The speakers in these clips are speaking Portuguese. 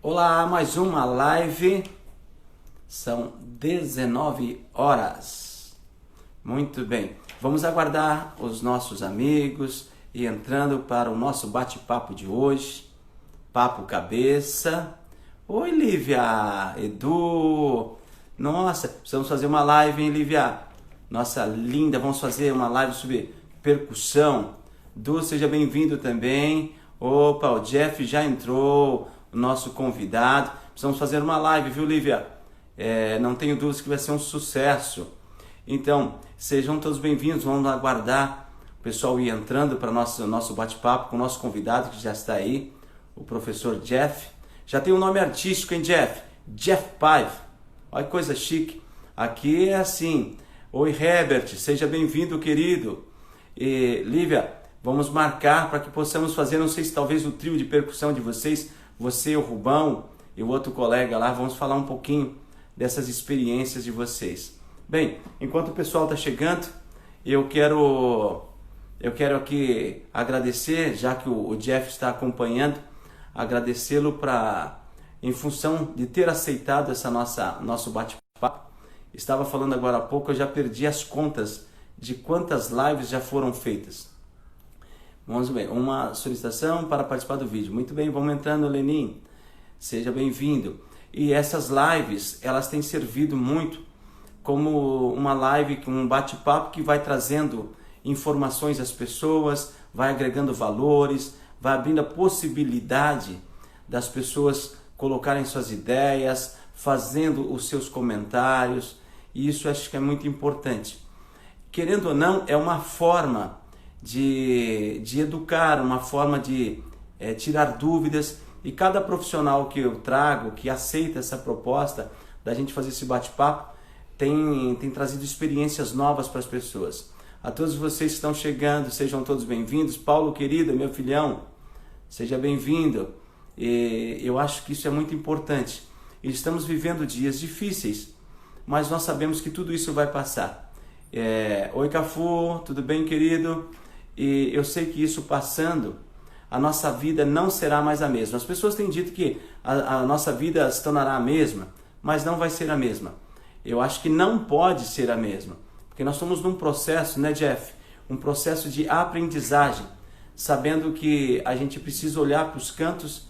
Olá, mais uma live, são 19 horas. Muito bem, vamos aguardar os nossos amigos e entrando para o nosso bate-papo de hoje, Papo Cabeça. Oi, Lívia, Edu, nossa, precisamos fazer uma live, hein, Lívia? Nossa, linda, vamos fazer uma live sobre percussão. Du, seja bem-vindo também. Opa, o Jeff já entrou, o nosso convidado. Precisamos fazer uma live, viu, Lívia? Não tenho dúvidas que vai ser um sucesso. Então, sejam todos bem-vindos, vamos aguardar o pessoal ir entrando para o nosso bate-papo com o nosso convidado que já está aí, o professor Jeff. Já tem um nome artístico, hein, Jeff? Jeff Paiva. Olha que coisa chique. Aqui é assim. Oi, Herbert, seja bem-vindo, querido. E, Lívia, vamos marcar para que possamos fazer, não sei se talvez o trio de percussão de vocês, você, o Rubão e o outro colega lá, vamos falar um pouquinho dessas experiências de vocês. Bem, enquanto o pessoal está chegando, eu quero aqui agradecer, já que o Jeff está acompanhando, agradecê-lo em função de ter aceitado essa nosso bate-papo. Estava falando agora há pouco, eu já perdi as contas de quantas lives já foram feitas. Vamos ver, uma solicitação para participar do vídeo. Muito bem, vamos entrando, Lenin. Seja bem-vindo. E essas lives, elas têm servido muito como uma live, um bate-papo que vai trazendo informações às pessoas, vai agregando valores, vai abrindo a possibilidade das pessoas colocarem suas ideias, fazendo os seus comentários. E isso acho que é muito importante. Querendo ou não, é uma forma de educar, uma forma de tirar dúvidas, e cada profissional que eu trago, que aceita essa proposta da gente fazer esse bate-papo, tem trazido experiências novas para as pessoas. A todos vocês que estão chegando, sejam todos bem-vindos. Paulo, querido, meu filhão, seja bem-vindo. E eu acho que isso é muito importante. E estamos vivendo dias difíceis, mas nós sabemos que tudo isso vai passar. Oi, Cafu, tudo bem, querido? E eu sei que isso passando, a nossa vida não será mais a mesma. As pessoas têm dito que a nossa vida se tornará a mesma, mas não vai ser a mesma. Eu acho que não pode ser a mesma, porque nós estamos num processo, né, Jeff? Um processo de aprendizagem, sabendo que a gente precisa olhar para os cantos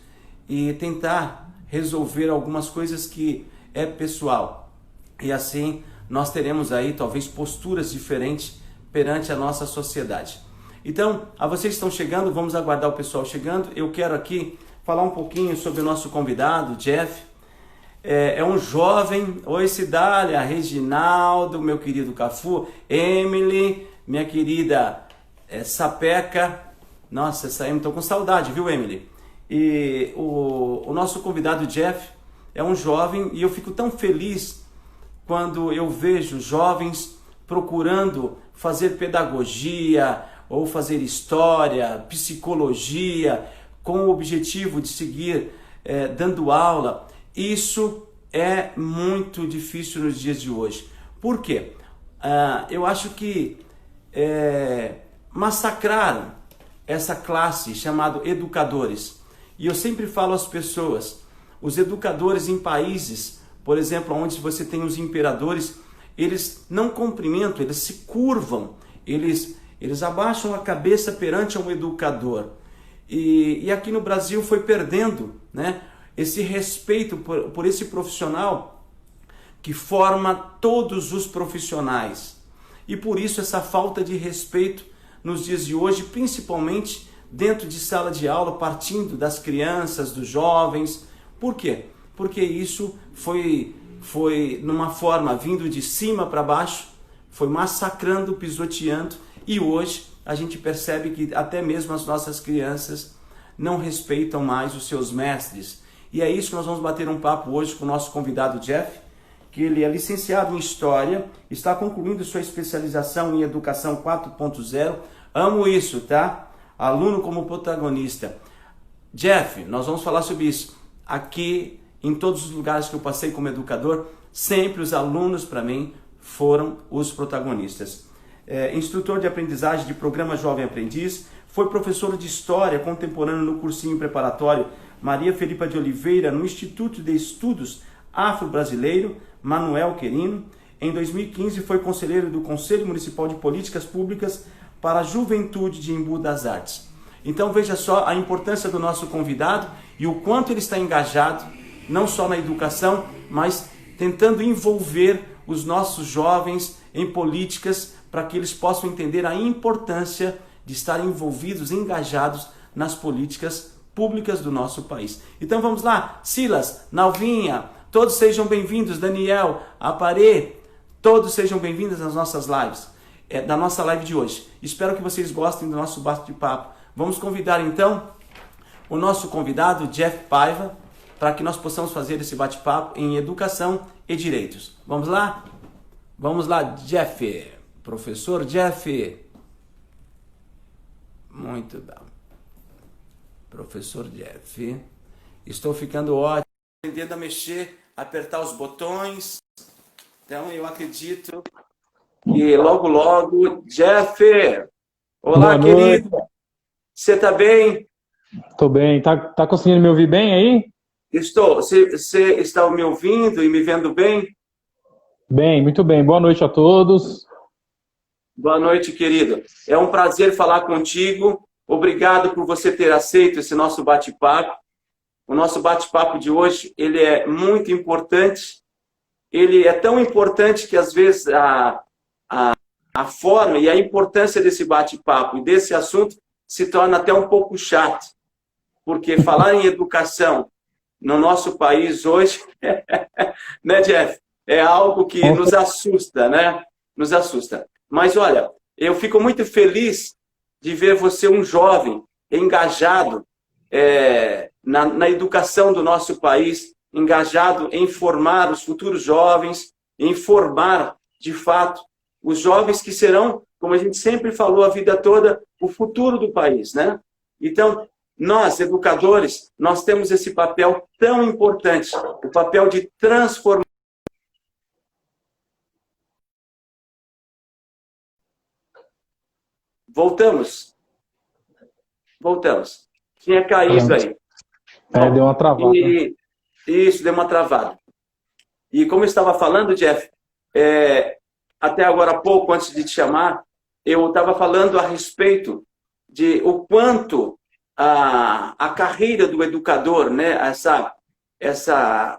e tentar resolver algumas coisas que é pessoal. E assim nós teremos aí talvez posturas diferentes perante a nossa sociedade. Então, a vocês que estão chegando, vamos aguardar o pessoal chegando. Eu quero aqui falar um pouquinho sobre o nosso convidado, Jeff. É um jovem. Oi, Cidália, Reginaldo, meu querido Cafu, Emily, minha querida Sapeca. Nossa, essa Emily, estou com saudade, viu, Emily? E o nosso convidado, Jeff, é um jovem, e eu fico tão feliz quando eu vejo jovens procurando fazer pedagogia ou fazer história, psicologia, com o objetivo de seguir dando aula. Isso é muito difícil nos dias de hoje. Por quê? Eu acho que massacraram essa classe chamada educadores. E eu sempre falo às pessoas, os educadores em países, por exemplo, onde você tem os imperadores, eles não cumprimentam, eles se curvam, eles abaixam a cabeça perante um educador. E aqui no Brasil foi perdendo, né, esse respeito por esse profissional que forma todos os profissionais. E por isso essa falta de respeito nos dias de hoje, principalmente dentro de sala de aula, partindo das crianças, dos jovens. Por quê? Porque isso foi numa forma vindo de cima para baixo, foi massacrando, pisoteando, e hoje a gente percebe que até mesmo as nossas crianças não respeitam mais os seus mestres. E é isso que nós vamos bater um papo hoje com o nosso convidado Jeff, que ele é licenciado em História, está concluindo sua especialização em Educação 4.0. Amo isso, tá? Aluno como protagonista. Jeff, nós vamos falar sobre isso. Aqui, em todos os lugares que eu passei como educador, sempre os alunos, para mim, foram os protagonistas. Instrutor de aprendizagem de programa Jovem Aprendiz, foi professor de História Contemporânea no cursinho preparatório Maria Felipa de Oliveira, no Instituto de Estudos Afro-Brasileiro, Manuel Querino. Em 2015 foi conselheiro do Conselho Municipal de Políticas Públicas para a Juventude de Embu das Artes. Então veja só a importância do nosso convidado e o quanto ele está engajado, não só na educação, mas tentando envolver os nossos jovens em políticas para que eles possam entender a importância de estar envolvidos, engajados nas políticas públicas do nosso país. Então vamos lá, Silas, Nalvinha, todos sejam bem-vindos, Daniel, Aparê, todos sejam bem-vindos às nossas lives, da nossa live de hoje. Espero que vocês gostem do nosso bate-papo. Vamos convidar então o nosso convidado, Jeff Paiva, para que nós possamos fazer esse bate-papo em educação e direitos. Vamos lá? Vamos lá, Jeff. Professor Jeff. Muito bem. Professor Jeff. Estou ficando ótimo. Aprendendo a mexer, apertar os botões. Então, eu acredito que logo, Jeff. Olá, querido. Você está bem? Estou bem. Tá conseguindo me ouvir bem aí? Estou. Você está me ouvindo e me vendo bem? Bem, muito bem. Boa noite a todos. Boa noite, querido. É um prazer falar contigo. Obrigado por você ter aceito esse nosso bate-papo. O nosso bate-papo de hoje, ele é muito importante. Ele é tão importante que, às vezes, a forma e a importância desse bate-papo e desse assunto se torna até um pouco chato. Porque falar em educação no nosso país hoje, né, Jeff? É algo que nos assusta, né? Nos assusta. Mas, olha, eu fico muito feliz de ver você, um jovem engajado na educação do nosso país, engajado em formar os futuros jovens, em formar, de fato, os jovens que serão, como a gente sempre falou a vida toda, o futuro do país, né? Então, nós, educadores, nós temos esse papel tão importante, o papel de transformar. Voltamos. Tinha caído aí. Deu uma travada. Isso, deu uma travada. E como eu estava falando, Jeff, até agora há pouco, antes de te chamar, eu estava falando a respeito de o quanto a carreira do educador, né,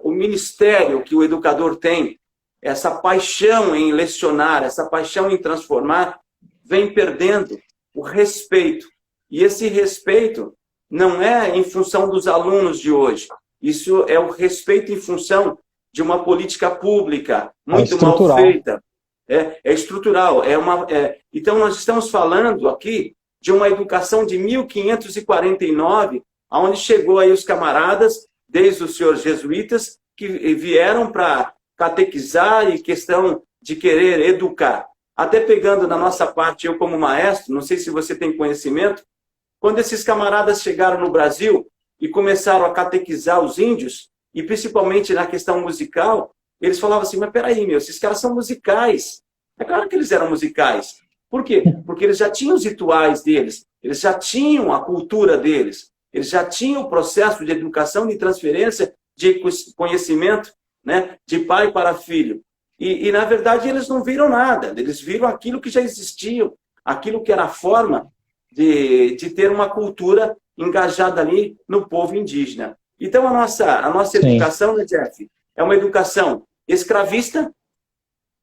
o ministério que o educador tem, essa paixão em lecionar, essa paixão em transformar, vem perdendo o respeito. E esse respeito não é em função dos alunos de hoje. Isso é o respeito em função de uma política pública muito mal feita. É estrutural. Então, nós estamos falando aqui de uma educação de 1549, onde chegou aí os camaradas, desde os senhores jesuítas, que vieram para catequizar e questão de querer educar. Até pegando na nossa parte, eu como maestro, não sei se você tem conhecimento, quando esses camaradas chegaram no Brasil e começaram a catequizar os índios, e principalmente na questão musical, eles falavam assim, mas peraí, esses caras são musicais. É claro que eles eram musicais. Por quê? Porque eles já tinham os rituais deles, eles já tinham a cultura deles, eles já tinham o processo de educação, de transferência de conhecimento, né, de pai para filho. E, na verdade, eles não viram nada, eles viram aquilo que já existia, aquilo que era a forma de ter uma cultura engajada ali no povo indígena. Então, a nossa educação, né, Jeff, é uma educação escravista,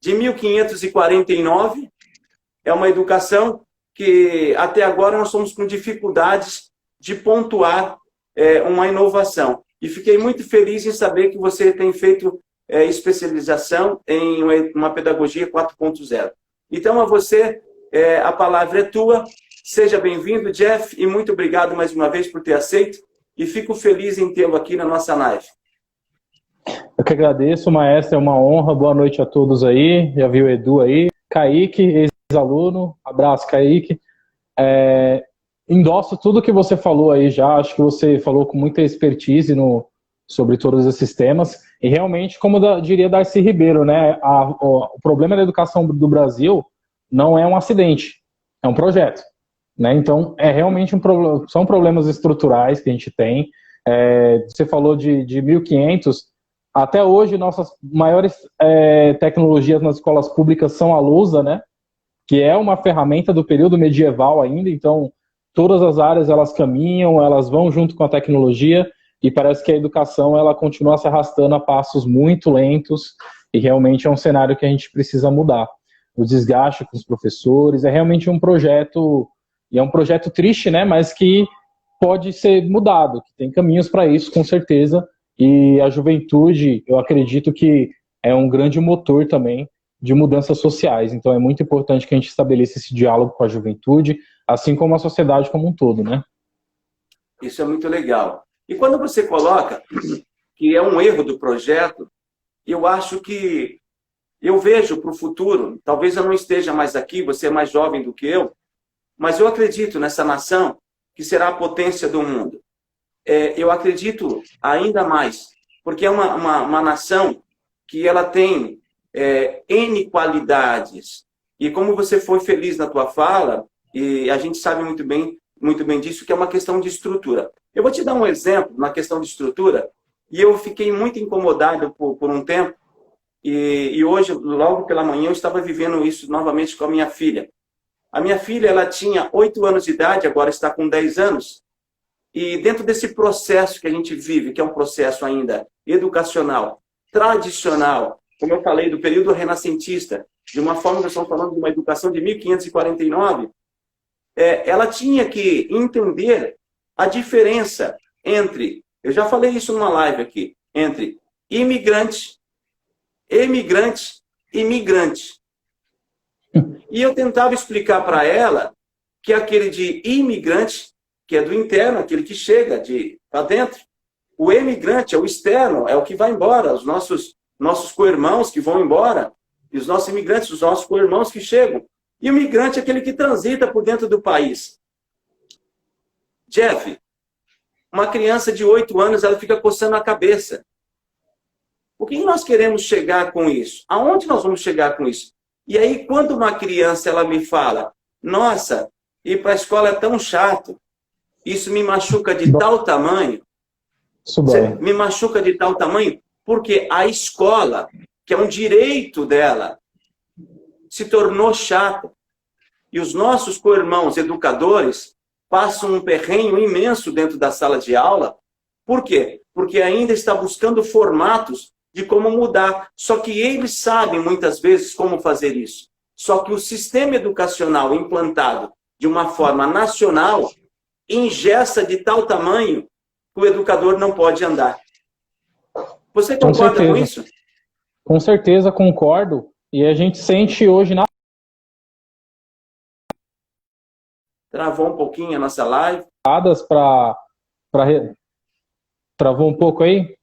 de 1549, é uma educação que, até agora, nós estamos com dificuldades de pontuar uma inovação. E fiquei muito feliz em saber que você tem feito especialização em uma pedagogia 4.0. Então, a você, a palavra é tua. Seja bem-vindo, Jeff, e muito obrigado mais uma vez por ter aceito. E fico feliz em tê-lo aqui na nossa live. Eu que agradeço, maestro, é uma honra. Boa noite a todos aí. Já viu o Edu aí. Kaique, ex-aluno. Abraço, Kaique. Endosso tudo que você falou aí já. Acho que você falou com muita expertise sobre todos esses temas. E realmente, como diria Darcy Ribeiro, né, o problema da educação do Brasil não é um acidente, é um projeto. Né? Então, realmente são problemas estruturais que a gente tem. Você falou de 1500, até hoje nossas maiores tecnologias nas escolas públicas são a lousa, né? Que é uma ferramenta do período medieval ainda, então todas as áreas elas caminham, elas vão junto com a tecnologia, e parece que a educação ela continua se arrastando a passos muito lentos, e realmente é um cenário que a gente precisa mudar. O desgaste com os professores é realmente um projeto, e é um projeto triste, né, mas que pode ser mudado, que tem caminhos para isso, com certeza, e a juventude, eu acredito que é um grande motor também de mudanças sociais, então é muito importante que a gente estabeleça esse diálogo com a juventude, assim como a sociedade como um todo, né? Isso é muito legal. E quando você coloca que é um erro do projeto, eu acho que eu vejo para o futuro, talvez eu não esteja mais aqui, você é mais jovem do que eu, mas eu acredito nessa nação que será a potência do mundo. Eu acredito ainda mais, porque é uma nação que ela tem N qualidades. E como você foi feliz na tua fala, e a gente sabe muito bem disso, que é uma questão de estrutura. Eu vou te dar um exemplo na questão de estrutura, e eu fiquei muito incomodado por um tempo, e hoje, logo pela manhã, eu estava vivendo isso novamente com a minha filha. A minha filha, ela tinha 8 anos de idade, agora está com 10 anos, e dentro desse processo que a gente vive, que é um processo ainda educacional, tradicional, como eu falei, do período renascentista, de uma forma que nós estamos falando de uma educação de 1549, ela tinha que entender a diferença entre, eu já falei isso numa live aqui, entre imigrante, emigrante e migrante. E eu tentava explicar para ela que aquele de imigrante, que é do interno, aquele que chega para dentro, o emigrante é o externo, é o que vai embora, os nossos co-irmãos que vão embora, e os nossos imigrantes, os nossos co-irmãos que chegam. E o migrante é aquele que transita por dentro do país. Jeff, uma criança de 8 anos, ela fica coçando a cabeça. O que nós queremos chegar com isso? Aonde nós vamos chegar com isso? E aí, quando uma criança ela me fala, nossa, ir para a escola é tão chato, isso me machuca de tal tamanho, me machuca de tal tamanho, porque a escola, que é um direito dela, se tornou chata. E os nossos co-irmãos educadores passam um perrengue imenso dentro da sala de aula. Por quê? Porque ainda está buscando formatos de como mudar. Só que eles sabem, muitas vezes, como fazer isso. Só que o sistema educacional implantado de uma forma nacional engessa de tal tamanho que o educador não pode andar. Você concorda com isso? Com certeza, concordo. E a gente sente hoje na... Travou um pouquinho a nossa live. Travou um pouco aí?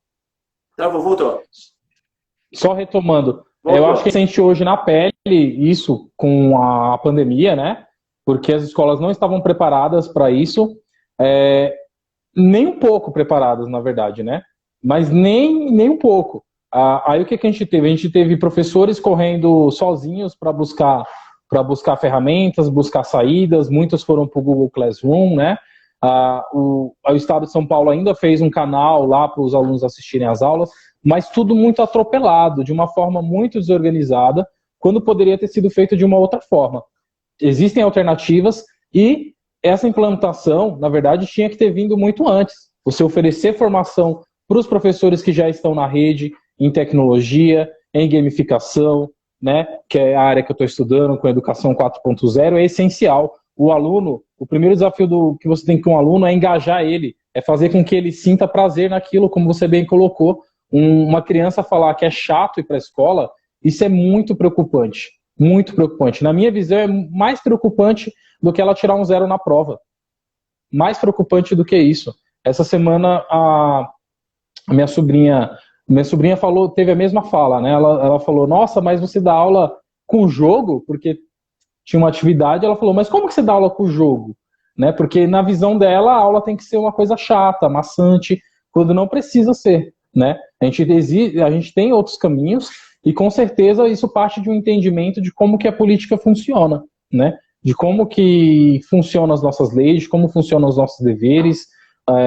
Travou, voltou. Só retomando. Voltou. Eu acho que a gente sente hoje na pele isso com a pandemia, né? Porque as escolas não estavam preparadas para isso. Nem um pouco preparadas, na verdade, né? Mas nem um pouco. Aí o que a gente teve? A gente teve professores correndo sozinhos para buscar ferramentas, buscar saídas, muitos foram para o Google Classroom, né? O Estado de São Paulo ainda fez um canal lá para os alunos assistirem às aulas, mas tudo muito atropelado, de uma forma muito desorganizada, quando poderia ter sido feito de uma outra forma. Existem alternativas e essa implantação, na verdade, tinha que ter vindo muito antes. Você oferecer formação para os professores que já estão na rede, em tecnologia, em gamificação, né, que é a área que eu estou estudando, com educação 4.0, é essencial. O aluno, o primeiro desafio que você tem com o aluno é engajar ele, é fazer com que ele sinta prazer naquilo, como você bem colocou. Uma criança falar que é chato ir para a escola, isso é muito preocupante, muito preocupante. Na minha visão, é mais preocupante do que ela tirar um 0 na prova. Mais preocupante do que isso. Essa semana, a minha sobrinha falou, teve a mesma fala, né? Ela falou, nossa, mas você dá aula com jogo? Porque tinha uma atividade, ela falou, mas como que você dá aula com jogo? Né? Porque na visão dela, a aula tem que ser uma coisa chata, maçante, quando não precisa ser, né? A gente tem outros caminhos e com certeza isso parte de um entendimento de como que a política funciona, né? De como que funcionam as nossas leis, de como funcionam os nossos deveres,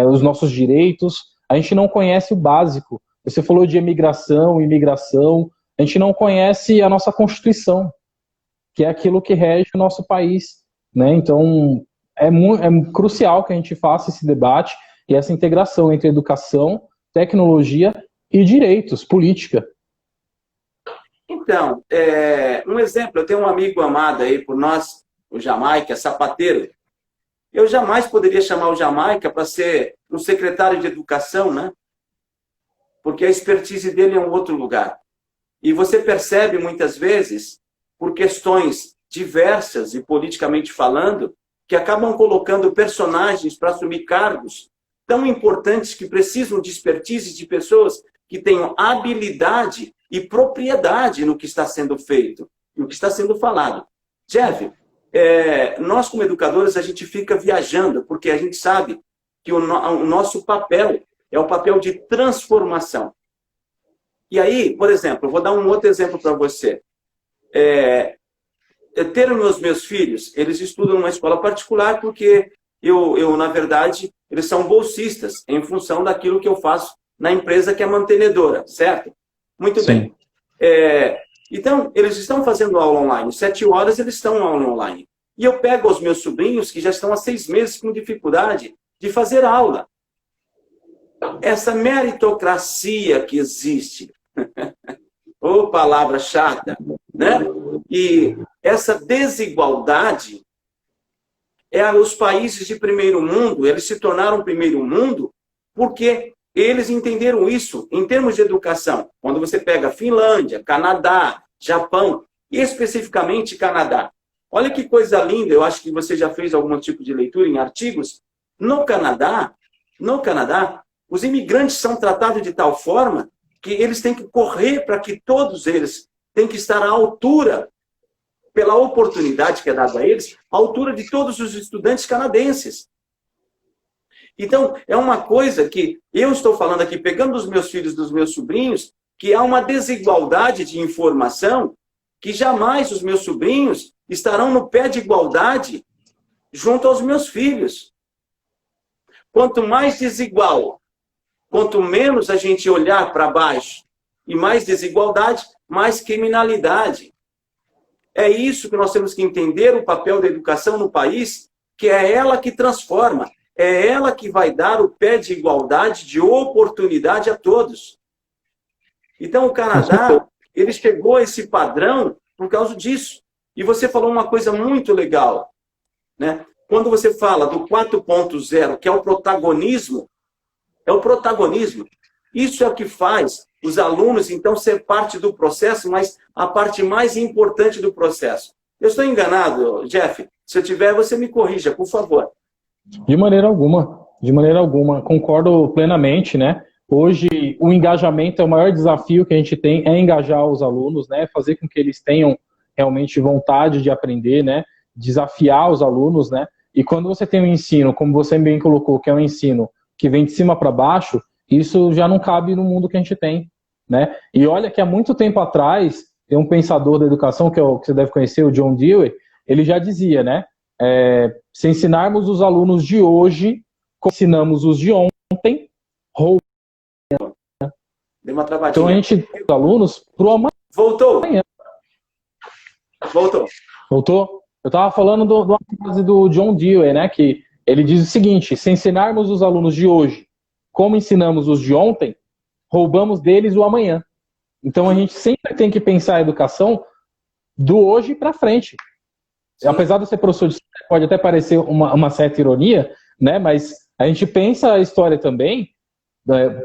os nossos direitos, a gente não conhece o básico. Você falou de emigração, imigração, a gente não conhece a nossa Constituição, que é aquilo que rege o nosso país, né? Então, é crucial que a gente faça esse debate e essa integração entre educação, tecnologia e direitos, política. Então, um exemplo, eu tenho um amigo amado aí por nós, o Jamaica, sapateiro. Eu jamais poderia chamar o Jamaica para ser um secretário de educação, né? Porque a expertise dele é um outro lugar. E você percebe muitas vezes, por questões diversas e politicamente falando, que acabam colocando personagens para assumir cargos tão importantes que precisam de expertise de pessoas que tenham habilidade e propriedade no que está sendo feito, no que está sendo falado. Jeff, nós como educadores, a gente fica viajando, porque a gente sabe que o nosso papel é o papel de transformação. E aí, por exemplo, eu vou dar um outro exemplo para você. Ter os meus filhos, eles estudam numa escola particular porque na verdade, eles são bolsistas em função daquilo que eu faço na empresa que é mantenedora, certo? Muito Sim. bem. Então, eles estão fazendo aula online. 7 horas eles estão na aula online. E eu pego os meus sobrinhos que já estão há 6 meses com dificuldade de fazer aula. Essa meritocracia que existe, ô palavra chata, né? E essa desigualdade, os países de primeiro mundo, eles se tornaram primeiro mundo porque eles entenderam isso em termos de educação. Quando você pega Finlândia, Canadá, Japão, e especificamente Canadá. Olha que coisa linda, eu acho que você já fez algum tipo de leitura em artigos. No Canadá, os imigrantes são tratados de tal forma que eles têm que correr para que todos eles têm que estar à altura, pela oportunidade que é dada a eles, à altura de todos os estudantes canadenses. Então, é uma coisa que eu estou falando aqui, pegando dos meus filhos, dos meus sobrinhos, que há uma desigualdade de informação que jamais os meus sobrinhos estarão no pé de igualdade junto aos meus filhos. Quanto mais desigual, quanto menos a gente olhar para baixo e mais desigualdade, mais criminalidade. É isso que nós temos que entender, o papel da educação no país, que é ela que transforma, é ela que vai dar o pé de igualdade, de oportunidade a todos. Então, o Canadá, ele chegou a esse padrão por causa disso. E você falou uma coisa muito legal, né? Quando você fala do 4.0, que é o protagonismo, isso é o que faz os alunos, então, ser parte do processo, mas a parte mais importante do processo. Eu estou enganado, Jeff? Se eu tiver, você me corrija, por favor. De maneira alguma. Concordo plenamente, né? Hoje, o engajamento é o maior desafio que a gente tem, é engajar os alunos, né? Fazer com que eles tenham realmente vontade de aprender, né? Desafiar os alunos, né? E quando você tem um ensino, como você bem colocou, que é um ensino que vem de cima para baixo, isso já não cabe no mundo que a gente tem, né? E olha que há muito tempo atrás, tem um pensador da educação, que você deve conhecer, o John Dewey, ele já dizia, né? Se ensinarmos os alunos de hoje, como ensinamos os de ontem, Deu uma travadinha. Então a gente tem os alunos para o amanhã. Voltou? Eu estava falando de uma frase do John Dewey, né? Que ele diz o seguinte: se ensinarmos os alunos de hoje como ensinamos os de ontem, roubamos deles o amanhã. Então a gente sempre tem que pensar a educação do hoje para frente. Sim. Apesar de ser professor de história, pode até parecer uma certa ironia, né? Mas a gente pensa a história também,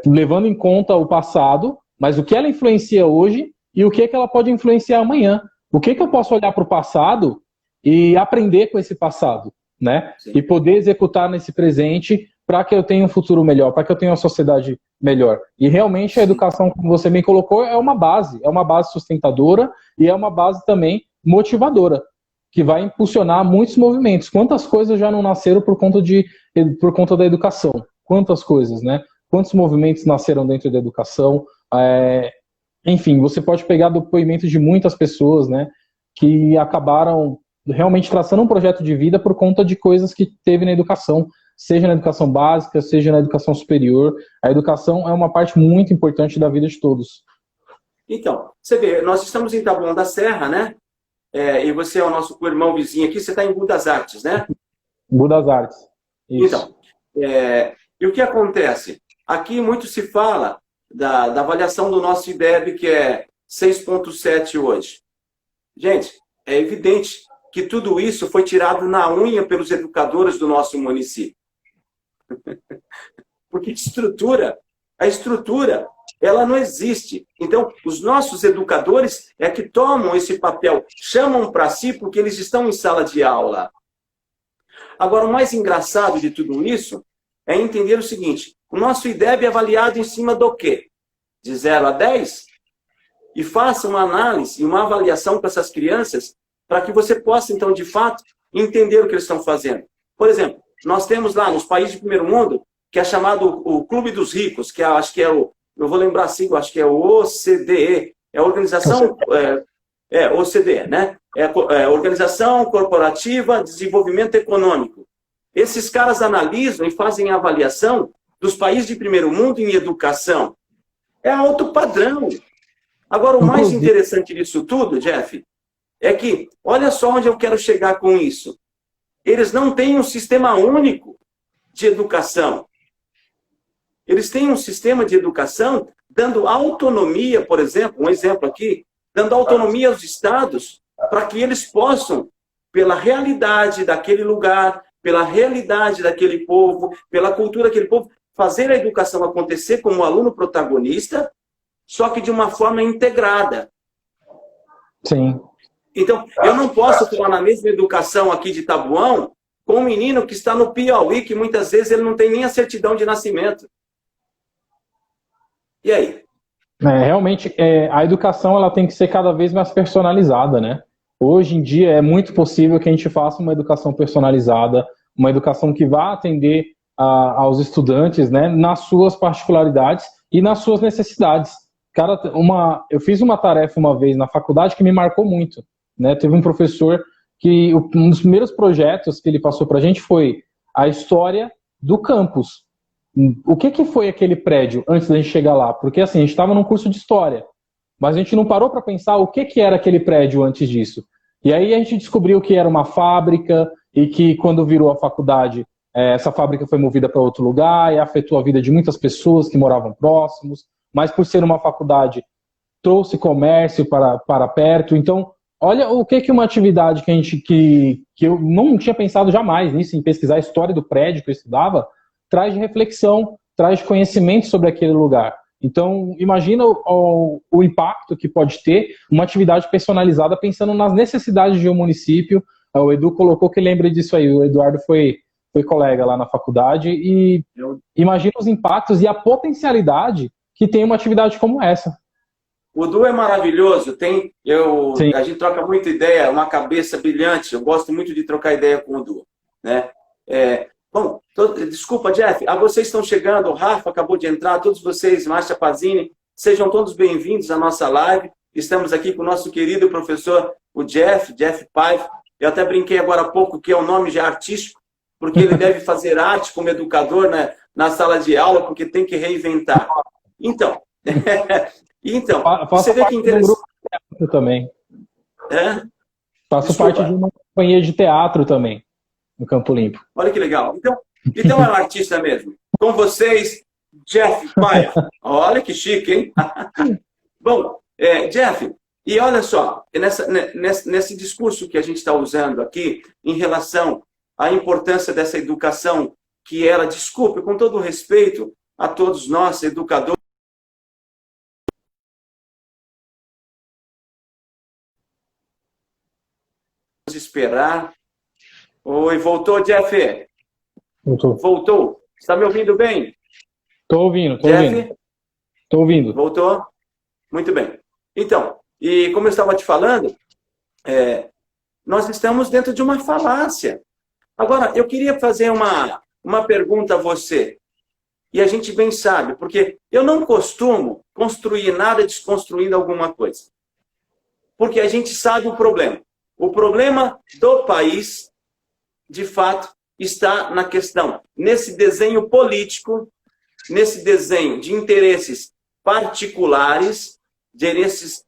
levando em conta o passado, mas o que ela influencia hoje e o que ela pode influenciar amanhã. O que eu posso olhar para o passado e aprender com esse passado, né? Sim. E poder executar nesse presente para que eu tenha um futuro melhor, para que eu tenha uma sociedade melhor. E realmente a educação, como você bem colocou, é uma base sustentadora e é uma base também motivadora, que vai impulsionar muitos movimentos. Quantas coisas já não nasceram por conta da educação? Quantas coisas, né? Quantos movimentos nasceram dentro da educação? Enfim, você pode pegar depoimentos de muitas pessoas, né, que acabaram realmente traçando um projeto de vida por conta de coisas que teve na educação. seja na educação básica, seja na educação superior. A educação é uma parte muito importante da vida de todos. Então, você vê, nós estamos em Taboão da Serra, né? E você é o nosso irmão vizinho aqui, você está em Budas Artes, né? Budas Artes. Isso. Então, e o que acontece? Aqui muito se fala da avaliação do nosso IDEB, que é 6,7 hoje. Gente, é evidente que tudo isso foi tirado na unha pelos educadores do nosso município. Porque a estrutura, ela não existe. Então, os nossos educadores é que tomam esse papel, chamam para si porque eles estão em sala de aula. Agora, o mais engraçado de tudo isso é entender o seguinte, o nosso IDEB é avaliado em cima do quê? De 0 a 10? E faça uma análise e uma avaliação com essas crianças para que você possa, então, de fato, entender o que eles estão fazendo. Por exemplo, nós temos lá nos países de primeiro mundo, que é chamado o Clube dos Ricos, que acho que é o, eu vou lembrar assim, acho que é o OCDE, é a organização, OCDE, né? Organização Corporativa de Desenvolvimento Econômico. Esses caras analisam e fazem a avaliação dos países de primeiro mundo em educação. É alto padrão. Agora, o mais interessante disso tudo, Jeff, é que, olha só onde eu quero chegar com isso. Eles não têm um sistema único de educação. Eles têm um sistema de educação dando autonomia, por exemplo, um exemplo aqui, dando autonomia aos estados para que eles possam, pela realidade daquele lugar, pela realidade daquele povo, pela cultura daquele povo, fazer a educação acontecer como aluno protagonista, só que de uma forma integrada. Sim. Então, eu não posso falar na mesma educação aqui de Taboão com um menino que está no Piauí, que muitas vezes ele não tem nem a certidão de nascimento. E aí? Realmente, a educação ela tem que ser cada vez mais personalizada, né? Hoje em dia é muito possível que a gente faça uma educação personalizada, uma educação que vá atender aos estudantes, né, nas suas particularidades e nas suas necessidades. Cara, eu fiz uma tarefa uma vez na faculdade que me marcou muito, né? Teve um professor que um dos primeiros projetos que ele passou para a gente foi a história do campus. O que foi aquele prédio antes da gente chegar lá? Porque assim, a gente estava num curso de história, mas a gente não parou para pensar o que era aquele prédio antes disso. E aí a gente descobriu que era uma fábrica e que quando virou a faculdade, essa fábrica foi movida para outro lugar e afetou a vida de muitas pessoas que moravam próximos, mas por ser uma faculdade, trouxe comércio para perto. Então, olha o que uma atividade que eu não tinha pensado jamais nisso, em pesquisar a história do prédio que eu estudava, traz de reflexão, traz de conhecimento sobre aquele lugar. Então, imagina o impacto que pode ter uma atividade personalizada pensando nas necessidades de um município. O Edu colocou que lembra disso aí, o Eduardo foi colega lá na faculdade e imagina os impactos e a potencialidade que tem uma atividade como essa. O Edu é maravilhoso, a gente troca muita ideia, uma cabeça brilhante, eu gosto muito de trocar ideia com o Edu, né? Bom, desculpa, Jeff, vocês estão chegando, o Rafa acabou de entrar, todos vocês, Márcia Pazini, sejam todos bem-vindos à nossa live. Estamos aqui com o nosso querido professor, o Jeff Paiva. Eu até brinquei agora há pouco que é um nome já artístico, porque ele deve fazer arte como educador, né, na sala de aula, porque tem que reinventar. Então, você vê que interessante. Eu também. Faço Desculpa. parte de uma companhia de teatro também, no Campo Limpo. Olha que legal. Então é um artista mesmo. Com vocês, Jeff Paiva. Olha que chique, hein? Bom, Jeff, e olha só, nesse discurso que a gente está usando aqui, em relação à importância dessa educação, que ela, desculpe, com todo o respeito a todos nós, educadores, esperar. Oi, voltou, Jeff? Voltou? Está me ouvindo bem? Estou ouvindo. Estou ouvindo. Voltou? Muito bem. Então, e como eu estava te falando, nós estamos dentro de uma falácia. Agora, eu queria fazer uma pergunta a você. E a gente bem sabe, porque eu não costumo construir nada desconstruindo alguma coisa. Porque a gente sabe o problema. O problema do país, de fato, está na questão, nesse desenho político, nesse desenho de interesses particulares, interesses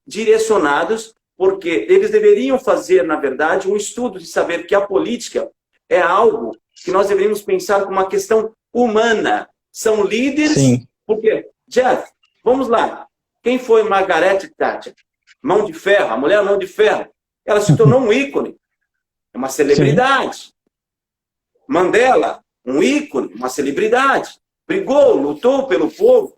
direcionados, porque eles deveriam fazer, na verdade, um estudo de saber que a política é algo que nós deveríamos pensar como uma questão humana. São líderes... Sim. Porque, Jeff, vamos lá. Quem foi Margaret Thatcher? Mão de ferro, a mulher mão de ferro. Ela se tornou um ícone, uma celebridade. Sim. Mandela, um ícone, uma celebridade. Brigou, lutou pelo povo.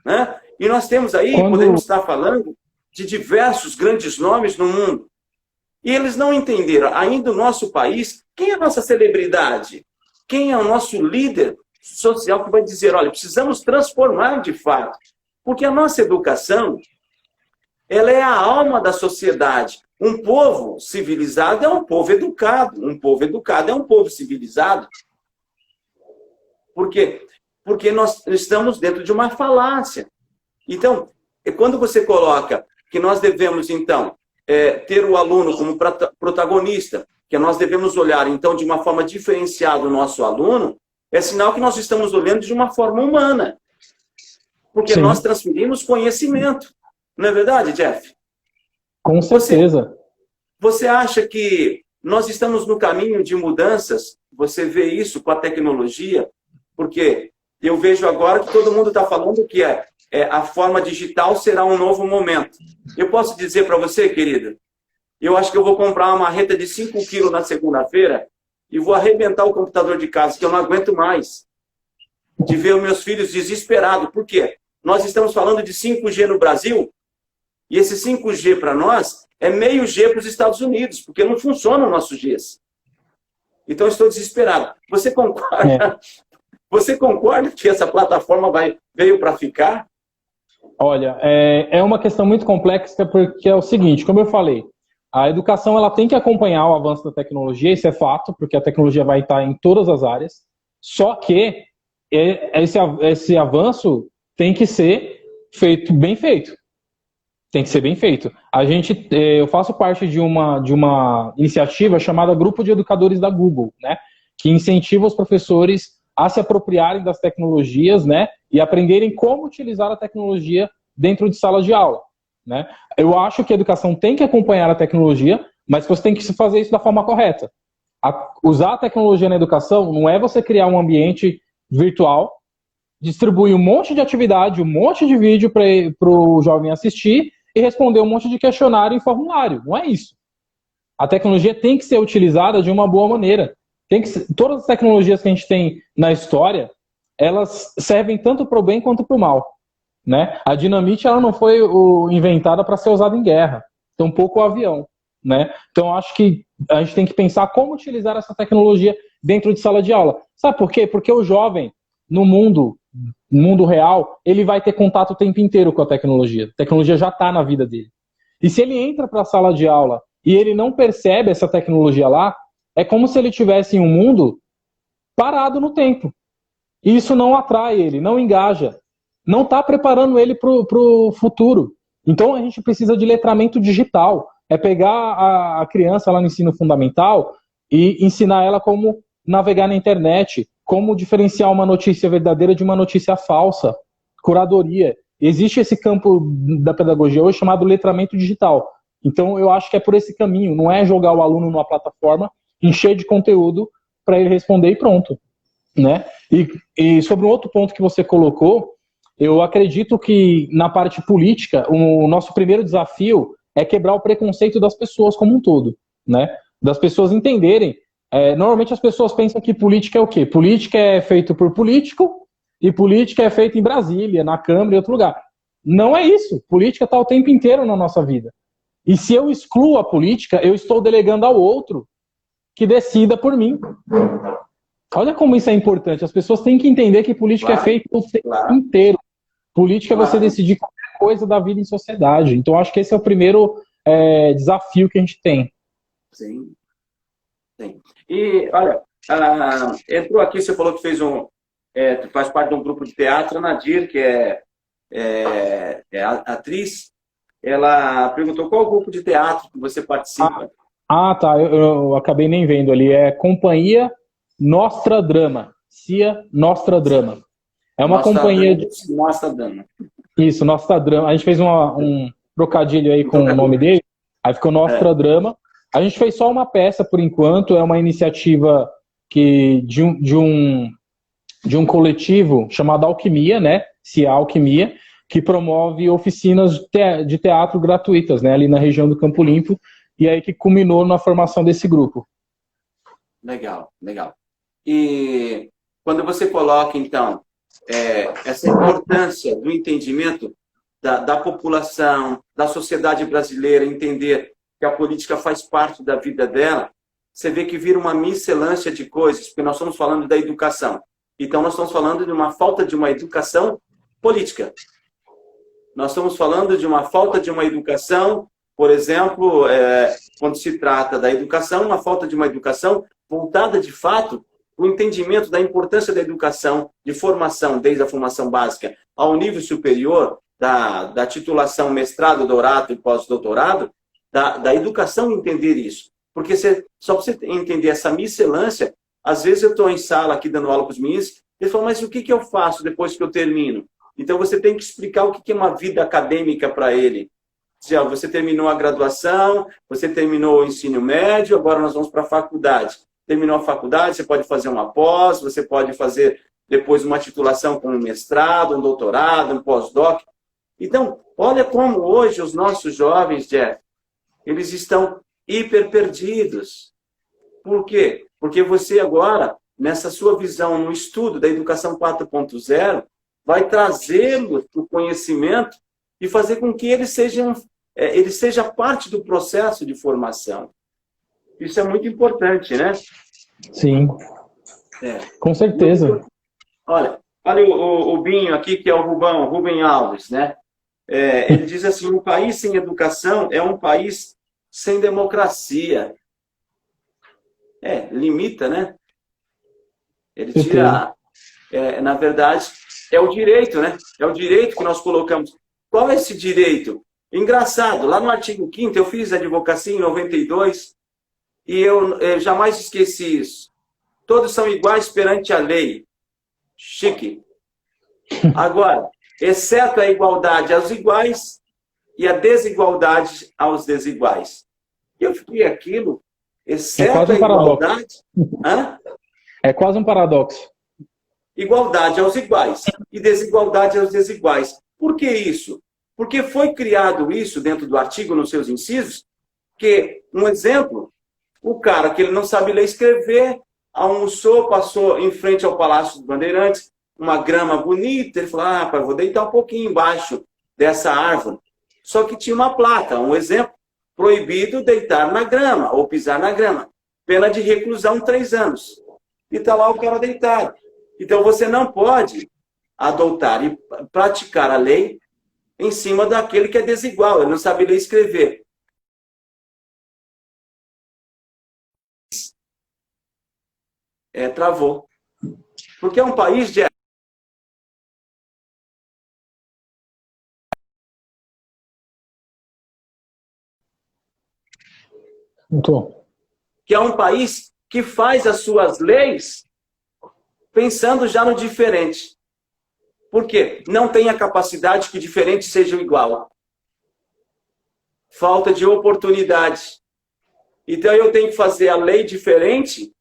Né? E nós temos aí, podemos estar falando de diversos grandes nomes no mundo. E eles não entenderam, ainda o nosso país, quem é a nossa celebridade? Quem é o nosso líder social que vai dizer, olha, precisamos transformar de fato. Porque a nossa educação, ela é a alma da sociedade. Um povo civilizado é um povo educado. Um povo educado é um povo civilizado. Por quê? Porque nós estamos dentro de uma falácia. Então, quando você coloca que nós devemos, então, ter o aluno como protagonista, que nós devemos olhar, então, de uma forma diferenciada o nosso aluno, é sinal que nós estamos olhando de uma forma humana. Porque Sim. nós transferimos conhecimento. Não é verdade, Jeff? Com certeza. Você acha que nós estamos no caminho de mudanças? Você vê isso com a tecnologia? Porque eu vejo agora que todo mundo está falando que a forma digital será um novo momento. Eu posso dizer para você, querida, eu acho que eu vou comprar uma marreta de 5 quilos na segunda-feira e vou arrebentar o computador de casa, que eu não aguento mais de ver os meus filhos desesperados. Por quê? Nós estamos falando de 5G no Brasil e esse 5G para nós é meio G para os Estados Unidos, porque não funciona o nosso Gs. Então eu estou desesperado. Você concorda? Você concorda que essa plataforma veio para ficar? Olha, é uma questão muito complexa, porque é o seguinte, como eu falei, a educação ela tem que acompanhar o avanço da tecnologia, isso é fato, porque a tecnologia vai estar em todas as áreas, só que esse avanço tem que ser bem feito. Tem que ser bem feito. Eu faço parte de uma iniciativa chamada Grupo de Educadores da Google, né, que incentiva os professores a se apropriarem das tecnologias, né, e aprenderem como utilizar a tecnologia dentro de sala de aula, né. Eu acho que a educação tem que acompanhar a tecnologia, mas você tem que fazer isso da forma correta. Usar a tecnologia na educação não é você criar um ambiente virtual, distribuir um monte de atividade, um monte de vídeo para o jovem assistir e responder um monte de questionário e formulário. Não é isso. A tecnologia tem que ser utilizada de uma boa maneira. Todas as tecnologias que a gente tem na história, elas servem tanto para o bem quanto para o mal, né? A dinamite ela não foi inventada para ser usada em guerra, tampouco o avião, né? Então acho que a gente tem que pensar como utilizar essa tecnologia dentro de sala de aula. Sabe por quê? Porque o jovem, no mundo real, ele vai ter contato o tempo inteiro com a tecnologia. A tecnologia já está na vida dele. E se ele entra para a sala de aula e ele não percebe essa tecnologia lá, é como se ele estivesse em um mundo parado no tempo. E isso não atrai ele, não engaja. Não está preparando ele para o futuro. Então a gente precisa de letramento digital. É pegar a criança lá no ensino fundamental e ensinar ela como navegar na internet, como diferenciar uma notícia verdadeira de uma notícia falsa, curadoria. Existe esse campo da pedagogia hoje chamado letramento digital. Então eu acho que é por esse caminho, não é jogar o aluno numa plataforma, encher de conteúdo para ele responder e pronto, né? E sobre um outro ponto que você colocou, eu acredito que na parte política, o nosso primeiro desafio é quebrar o preconceito das pessoas como um todo, né? Das pessoas entenderem. Normalmente as pessoas pensam que política é o quê? Política é feito por político e política é feita em Brasília, na Câmara e outro lugar. Não é isso. Política está o tempo inteiro na nossa vida. E se eu excluo a política, eu estou delegando ao outro que decida por mim. Olha como isso é importante. As pessoas têm que entender que política é feita o tempo inteiro. Política é você decidir qualquer coisa da vida em sociedade. Então acho que esse é o primeiro desafio que a gente tem. Sim. Sim. E, olha, entrou aqui, você falou que fez faz parte de um grupo de teatro, a Nadir, que é atriz, ela perguntou qual o grupo de teatro que você participa. Ah, tá, eu acabei nem vendo ali. É Companhia Nostra Drama. CIA Nostra Drama. É uma companhia de... Nossa Dama. Isso, Nostra Drama. A gente fez um trocadilho aí com o Trocadilho. nome dele, aí ficou Nostra Drama. A gente fez só uma peça por enquanto, é uma iniciativa que de um coletivo chamado Alquimia, né? CIA Alquimia, que promove oficinas de teatro gratuitas, né? Ali na região do Campo Limpo, e aí que culminou na formação desse grupo. Legal, legal. E quando você coloca, então, essa importância do entendimento da população, da sociedade brasileira, entender que a política faz parte da vida dela, você vê que vira uma miscelânea de coisas, porque nós estamos falando da educação. Então, nós estamos falando de uma falta de uma educação política. Nós estamos falando de uma falta de uma educação, por exemplo, quando se trata da educação, uma falta de uma educação voltada, de fato, para o entendimento da importância da educação, de formação, desde a formação básica ao nível superior, da titulação mestrado, doutorado e pós-doutorado, da educação entender isso. Porque só para você entender essa miscelância, às vezes eu estou em sala aqui dando aula com os meninos, eles falam, mas o que eu faço depois que eu termino? Então você tem que explicar o que é uma vida acadêmica para ele. Você terminou a graduação, você terminou o ensino médio, agora nós vamos para a faculdade. Terminou a faculdade, você pode fazer uma pós, você pode fazer depois uma titulação com um mestrado, um doutorado, um pós-doc. Então, olha como hoje os nossos jovens, Jeff, eles estão hiper perdidos. Por quê? Porque você agora, nessa sua visão, no estudo da educação 4.0, vai trazê-los para o conhecimento e fazer com que ele seja parte do processo de formação. Isso é muito importante, né? Sim, com certeza. Olha o Binho aqui, que é o Rubem Alves, né? Ele diz assim, um país sem educação é um país sem democracia. Limita, né? Ele tira... na verdade, é o direito, né? É o direito que nós colocamos. Qual é esse direito? Engraçado, lá no artigo 5º, eu fiz advocacia em 92, e eu jamais esqueci isso. Todos são iguais perante a lei. Chique. Agora, exceto a igualdade aos iguais e a desigualdade aos desiguais. Eu fiquei aquilo, exceto a igualdade... Hã? É quase um paradoxo. Igualdade aos iguais e desigualdade aos desiguais. Por que isso? Porque foi criado isso dentro do artigo, nos seus incisos, que, um exemplo, o cara que ele não sabe ler e escrever, almoçou, passou em frente ao Palácio dos Bandeirantes, uma grama bonita, ele falou, rapaz, vou deitar um pouquinho embaixo dessa árvore. Só que tinha uma placa, um exemplo, proibido deitar na grama ou pisar na grama. Pena de reclusão 3 anos. E está lá o cara deitado. Então, você não pode adotar e praticar a lei em cima daquele que é desigual, ele não sabe ler e escrever. Travou. Porque é um país de... Que é um país que faz as suas leis pensando já no diferente. Por quê? Não tem a capacidade que diferente seja igual. Falta de oportunidade. Então eu tenho que fazer a lei diferente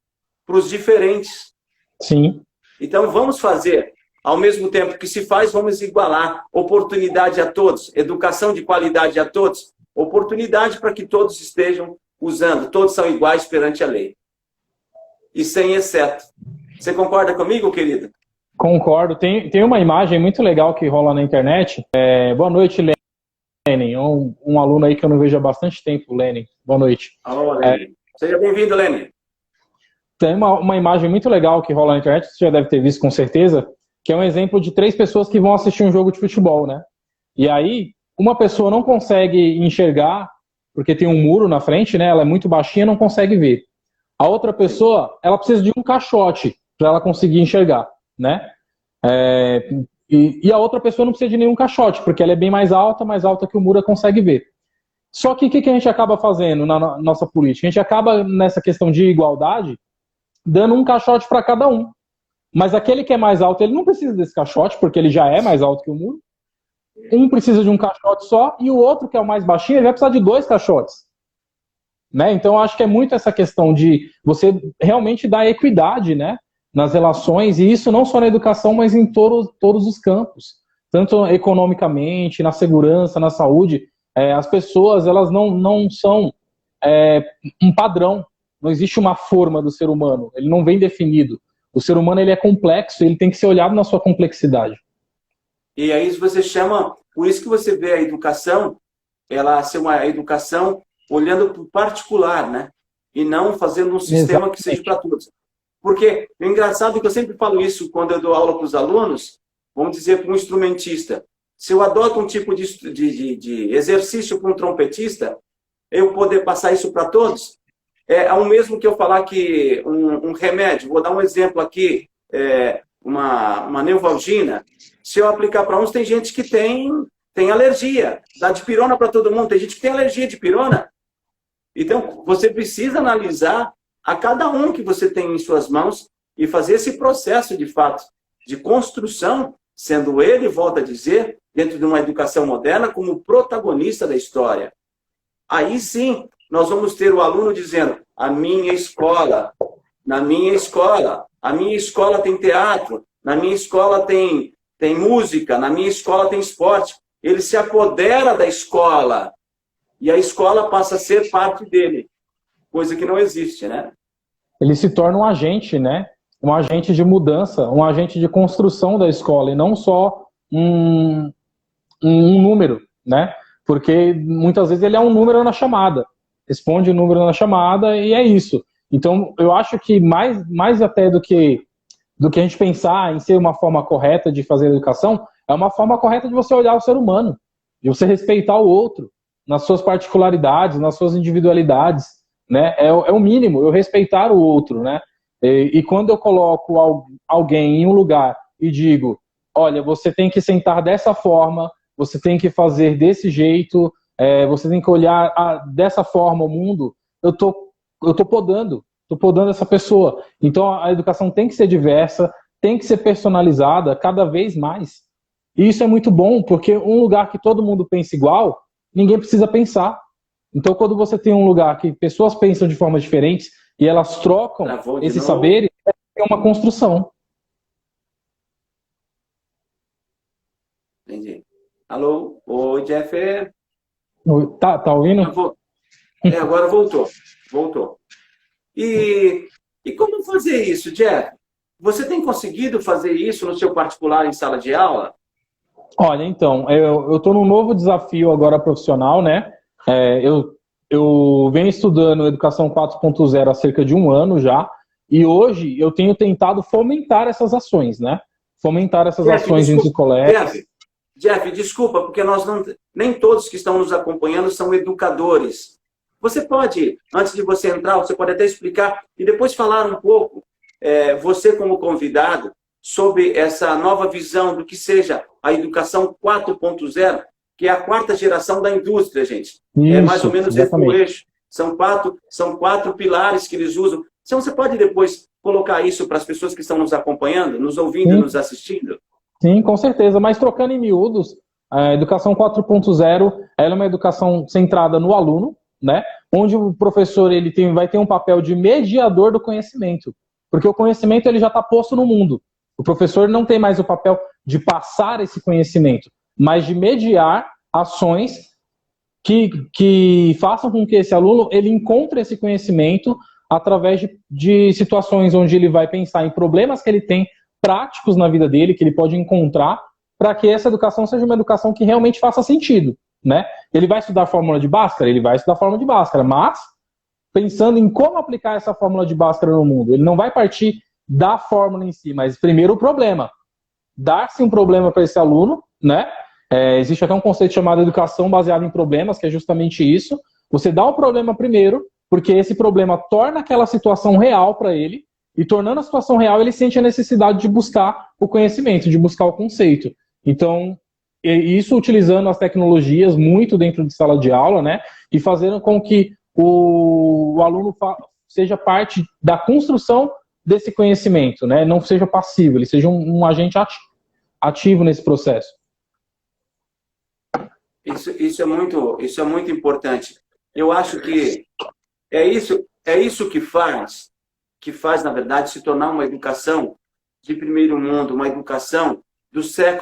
para os diferentes. Sim. Então vamos fazer, ao mesmo tempo que se faz, vamos igualar. Oportunidade a todos, educação de qualidade a todos, oportunidade para que todos estejam usando, todos são iguais perante a lei. E sem exceto. Você concorda comigo, querida? Concordo. Tem uma imagem muito legal que rola na internet. Boa noite, Lenin. Um aluno aí que eu não vejo há bastante tempo, Lenin. Boa noite. Lenin. Seja bem-vindo, Lenin. Tem uma imagem muito legal que rola na internet, você já deve ter visto com certeza, que é um exemplo de 3 pessoas que vão assistir um jogo de futebol, né? E aí, uma pessoa não consegue enxergar, porque tem um muro na frente, né? Ela é muito baixinha, não consegue ver. A outra pessoa, ela precisa de um caixote para ela conseguir enxergar, né? E a outra pessoa não precisa de nenhum caixote, porque ela é bem mais alta que o muro, ela consegue ver. Só que o que a gente acaba fazendo na nossa política? A gente acaba, nessa questão de igualdade, dando um caixote para cada um. Mas aquele que é mais alto, ele não precisa desse caixote, porque ele já é mais alto que o muro. Um precisa de um caixote só, e o outro, que é o mais baixinho, ele vai precisar de 2 caixotes. Né? Então, eu acho que é muito essa questão de você realmente dar equidade, né, nas relações, e isso não só na educação, mas em todos os campos. Tanto economicamente, na segurança, na saúde. As pessoas, elas não são um padrão. Não existe uma forma do ser humano. Ele não vem definido. O ser humano, ele é complexo, ele tem que ser olhado na sua complexidade. E aí você chama, por isso que você vê a educação, ela ser uma educação olhando para o particular, né? E não fazendo um sistema que seja para todos. Porque o engraçado é que eu sempre falo isso quando eu dou aula para os alunos, vamos dizer para um instrumentista, se eu adoto um tipo de exercício para um trompetista, eu poder passar isso para todos, é o mesmo que eu falar que um remédio, vou dar um exemplo aqui, uma Neuvalgina, se eu aplicar para uns, tem gente que tem alergia, dá dipirona para todo mundo, tem gente que tem alergia de dipirona. Então, você precisa analisar a cada um que você tem em suas mãos e fazer esse processo, de fato, de construção, sendo ele, volta a dizer, dentro de uma educação moderna, como protagonista da história. Aí sim, nós vamos ter o aluno dizendo, a minha escola tem teatro, na minha escola tem música, na minha escola tem esporte. Ele se apodera da escola e a escola passa a ser parte dele, coisa que não existe, né? Ele se torna um agente, né? Um agente de mudança, um agente de construção da escola, e não só um número, né? Porque muitas vezes ele é um número na chamada, responde o número na chamada e é isso. Então, eu acho que mais até do que a gente pensar em ser uma forma correta de fazer educação, é uma forma correta de você olhar o ser humano, de você respeitar o outro, nas suas particularidades, nas suas individualidades, né? É o mínimo, eu respeitar o outro, né? E quando eu coloco alguém em um lugar e digo, olha, você tem que sentar dessa forma, você tem que fazer desse jeito, você tem que olhar dessa forma o mundo, eu tô podando essa pessoa. Então a educação tem que ser diversa, tem que ser personalizada cada vez mais. E isso é muito bom, porque um lugar que todo mundo pensa igual, ninguém precisa pensar. Então quando você tem um lugar que pessoas pensam de formas diferentes e elas trocam esses saberes, é uma construção. Entendi. Alô? Oi, Jeff? Tá ouvindo? Agora voltou. E como fazer isso, Jeff? Você tem conseguido fazer isso no seu particular em sala de aula? Olha, então, eu estou num novo desafio agora profissional, né? Eu venho estudando Educação 4.0 há cerca de 1 ano já, e hoje eu tenho tentado fomentar essas ações, né? Fomentar essas ações entre os colegas. Jeff, desculpa, porque nem todos que estão nos acompanhando são educadores. Você pode, antes de você entrar, você pode até explicar e depois falar um pouco, você como convidado, sobre essa nova visão do que seja a educação 4.0, que é a 4ª geração da indústria, gente. Isso, mais ou menos esse o eixo. São quatro pilares que eles usam. Então, você pode depois colocar isso para as pessoas que estão nos acompanhando, nos ouvindo, nos assistindo? Sim, com certeza. Mas trocando em miúdos, a educação 4.0 ela é uma educação centrada no aluno, né? Onde o professor vai ter um papel de mediador do conhecimento. Porque o conhecimento ele já está posto no mundo. O professor não tem mais o papel de passar esse conhecimento, mas de mediar ações que façam com que esse aluno ele encontre esse conhecimento através de situações onde ele vai pensar em problemas que ele tem práticos na vida dele, que ele pode encontrar, para que essa educação seja uma educação que realmente faça sentido, né? Ele vai estudar a fórmula de Bhaskara? Ele vai estudar a fórmula de Bhaskara, mas pensando em como aplicar essa fórmula de Bhaskara no mundo. Ele não vai partir da fórmula em si, mas primeiro o problema. Dar-se um problema para esse aluno, né? Existe até um conceito chamado educação baseada em problemas, que é justamente isso. Você dá um problema primeiro, porque esse problema torna aquela situação real para ele, e tornando a situação real, ele sente a necessidade de buscar o conhecimento, de buscar o conceito. Então, E isso utilizando as tecnologias muito dentro de sala de aula, né? E fazendo com que o aluno seja parte da construção desse conhecimento, né? Não seja passivo, ele seja um agente ativo nesse processo. Isso é muito importante. Eu acho que é isso que faz, na verdade, se tornar uma educação de primeiro mundo, uma educação do século.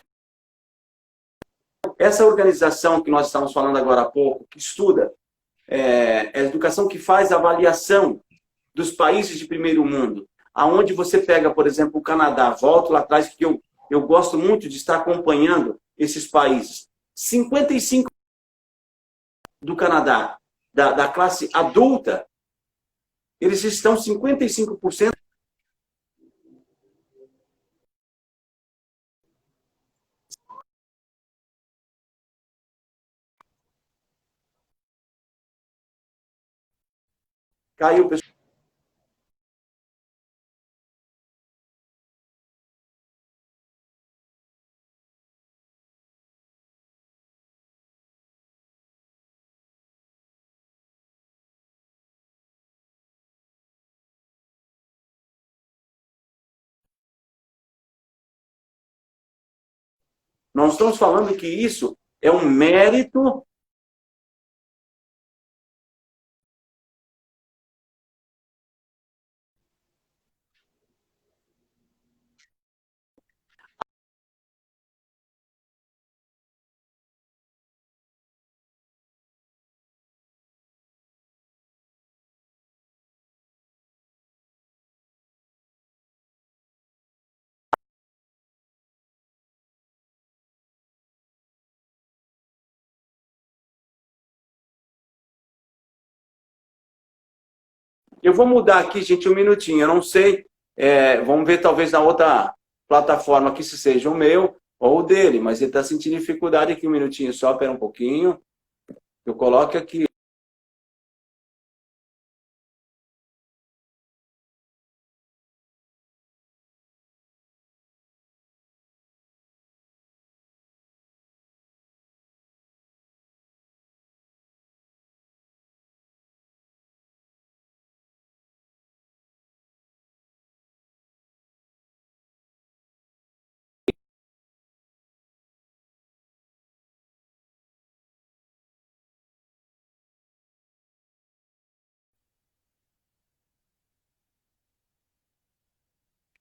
Essa organização que nós estamos falando agora há pouco, que estuda, é a educação que faz avaliação dos países de primeiro mundo, aonde você pega, por exemplo, o Canadá, volto lá atrás, porque eu gosto muito de estar acompanhando esses países. 55% do Canadá, da classe adulta, eles estão 55%. Caiu, pessoal. Nós estamos falando que isso é um mérito. Eu vou mudar aqui, gente, um minutinho. Eu não sei. Vamos ver, talvez, na outra plataforma que se seja o meu ou o dele, mas ele está sentindo dificuldade aqui um minutinho só, espera um pouquinho. Eu coloco aqui.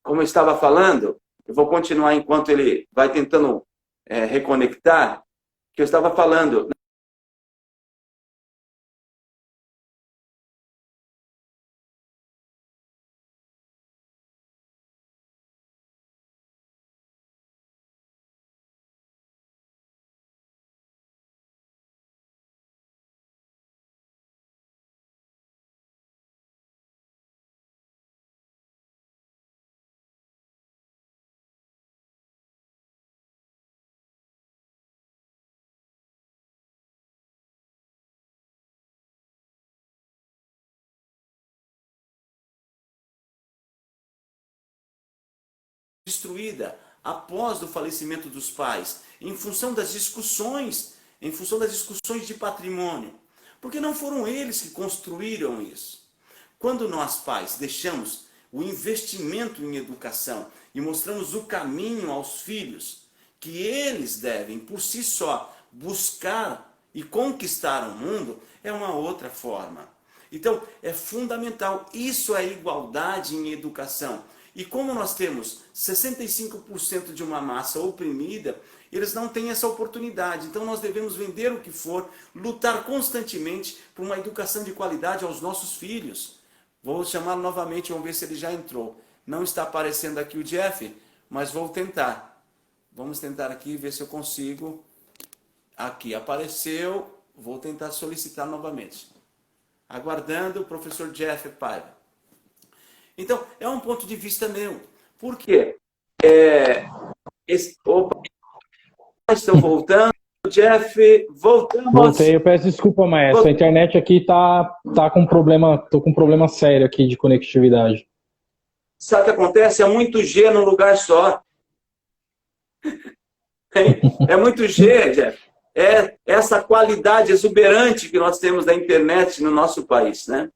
Como eu estava falando, eu vou continuar enquanto ele vai tentando reconectar, que eu estava falando. Destruída após o falecimento dos pais, em função das discussões, de patrimônio. Porque não foram eles que construíram isso. Quando nós, pais, deixamos o investimento em educação e mostramos o caminho aos filhos, que eles devem, por si só, buscar e conquistar o mundo, é uma outra forma. Então, é fundamental. Isso é igualdade em educação. E como nós temos 65% de uma massa oprimida, eles não têm essa oportunidade. Então nós devemos vender o que for, lutar constantemente por uma educação de qualidade aos nossos filhos. Vou chamá-lo novamente, vamos ver se ele já entrou. Não está aparecendo aqui o Jeff, mas vou tentar. Vamos tentar aqui, ver se eu consigo. Aqui, apareceu. Vou tentar solicitar novamente. Aguardando o professor Jeff Paiva. Então, é um ponto de vista meu. Por quê? Opa, estão voltando. Jeff, voltamos. Voltei, eu peço desculpa, maestro. A internet aqui tá com problema, tô com um problema sério aqui de conectividade. Sabe o que acontece? É muito G num lugar só. É muito G, Jeff. É essa qualidade exuberante que nós temos da internet no nosso país, né?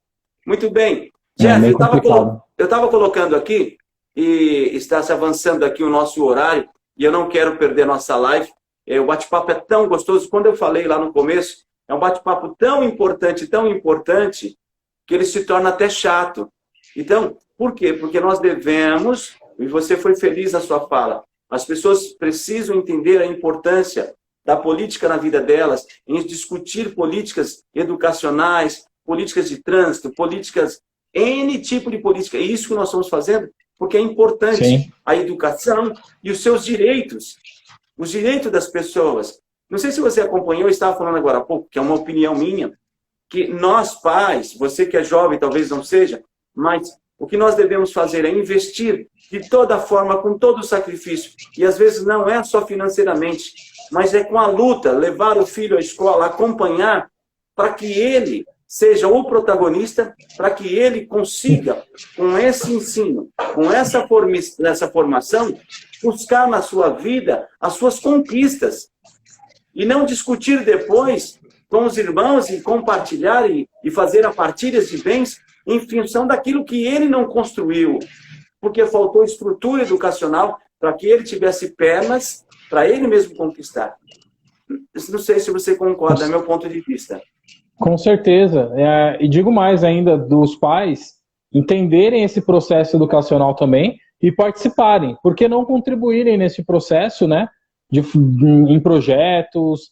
Muito bem. Jeff, eu estava colocando aqui, e está se avançando aqui o nosso horário, e eu não quero perder nossa live. O bate-papo é tão gostoso. Quando eu falei lá no começo, é um bate-papo tão importante, que ele se torna até chato. Então, por quê? Porque nós devemos, e você foi feliz na sua fala, as pessoas precisam entender a importância da política na vida delas, em discutir políticas educacionais, políticas de trânsito, políticas, N tipo de política. É isso que nós estamos fazendo, porque é importante. Sim. A educação e os seus direitos, os direitos das pessoas. Não sei se você acompanhou, eu estava falando agora há pouco, que é uma opinião minha, que nós pais, você que é jovem talvez não seja, mas o que nós devemos fazer é investir de toda forma, com todo o sacrifício. E às vezes não é só financeiramente, mas é com a luta, levar o filho à escola, acompanhar, para que ele seja o protagonista, para que ele consiga, com esse ensino, com essa formação, buscar na sua vida as suas conquistas. E não discutir depois com os irmãos e compartilhar e fazer a partilha de bens em função daquilo que ele não construiu, porque faltou estrutura educacional para que ele tivesse pernas para ele mesmo conquistar. Não sei se você concorda, é meu ponto de vista. Com certeza. E digo mais ainda, dos pais entenderem esse processo educacional também e participarem. Por que não contribuírem nesse processo, né, em projetos,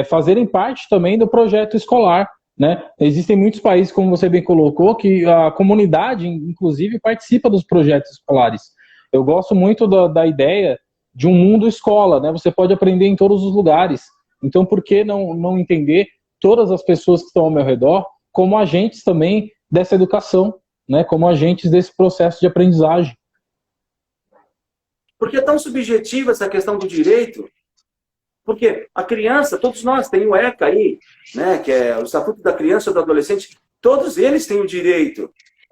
fazerem parte também do projeto escolar, né? Existem muitos países, como você bem colocou, que a comunidade, inclusive, participa dos projetos escolares. Eu gosto muito da ideia de um mundo escola, né? Você pode aprender em todos os lugares. Então, por que não entender todas as pessoas que estão ao meu redor como agentes também dessa educação, né? Como agentes desse processo de aprendizagem? Por que é tão subjetiva essa questão do direito? Porque a criança, todos nós, tem o ECA aí, né, que é o Estatuto da Criança e do Adolescente, todos eles têm o direito.